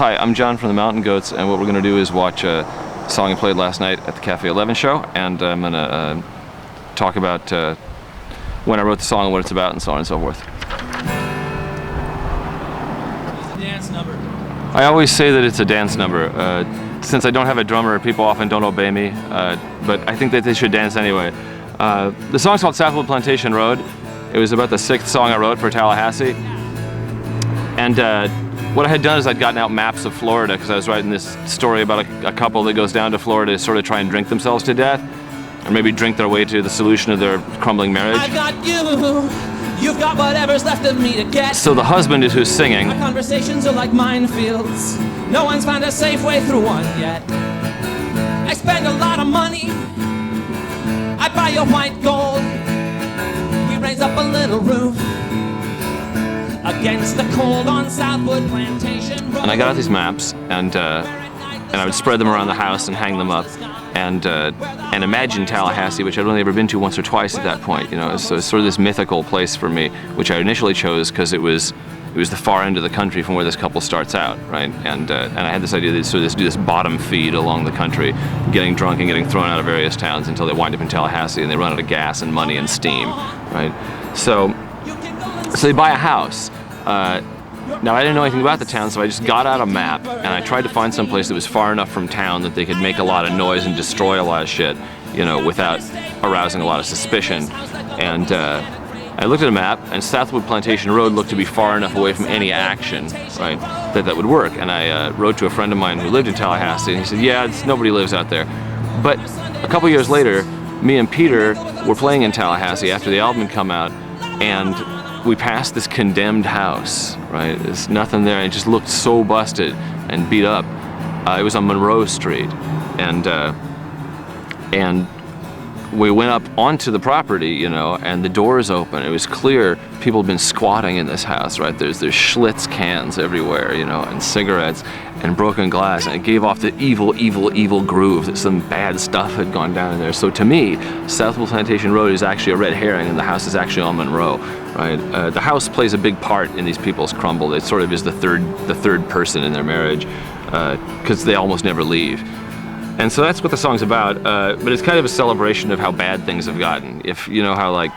Hi, I'm John from the Mountain Goats, and what we're going to do is watch a song I played last night at the Cafe 11 show, and I'm going to talk about when I wrote the song and what it's about and so on and so forth. It's a dance number. I always say that it's a dance number. Since I don't have a drummer, people often don't obey me, but I think that they should dance anyway. The song's called Southwood, Plantation Road. It was about the 6th song I wrote for Tallahassee. And what I had done is I'd gotten out maps of Florida because I was writing this story about a couple that goes down to Florida to sort of try and drink themselves to death, or maybe drink their way to the solution of their crumbling marriage. I got you, you've got whatever's left of me to get. So the husband is who's singing. My conversations are like minefields. No one's found a safe way through one yet. I spend a lot of money. I buy your white gold. We raise up a little roof against the cold on Southwood Plantation Road. And I got out these maps, and I would spread them around the house and hang them up, and imagine Tallahassee, which I'd only ever been to once or twice at that point. You know, so it's sort of this mythical place for me, which I initially chose because it was the far end of the country from where this couple starts out, right? And I had this idea that sort of do this bottom feed along the country, getting drunk and getting thrown out of various towns until they wind up in Tallahassee and they run out of gas and money and steam, right? So they buy a house. Now I didn't know anything about the town, so I just got out a map and I tried to find some place that was far enough from town that they could make a lot of noise and destroy a lot of shit, you know, without arousing a lot of suspicion. And I looked at a map, and Southwood Plantation Road looked to be far enough away from any action, right, that would work. And I wrote to a friend of mine who lived in Tallahassee, and he said, yeah, nobody lives out there. But a couple years later, me and Peter were playing in Tallahassee after the album had come out, and we passed this condemned house, right? There's nothing there. It just looked so busted and beat up. It was on Monroe Street, and we went up onto the property, you know, and the doors open. It was clear people had been squatting in this house, right? There's Schlitz cans everywhere, you know, and cigarettes and broken glass, and it gave off the evil, evil, evil groove that some bad stuff had gone down in there. So to me, Southwood Plantation Road is actually a red herring, and the house is actually on Monroe, right? The house plays a big part in these people's crumble. It sort of is the third person in their marriage, because they almost never leave. And so that's what the song's about, but it's kind of a celebration of how bad things have gotten. If you know how, like,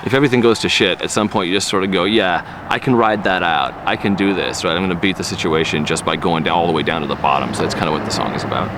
if everything goes to shit, at some point you just sort of go, yeah, I can ride that out. I can do this, right? I'm gonna beat the situation just by going down all the way down to the bottom. So that's kind of what the song is about.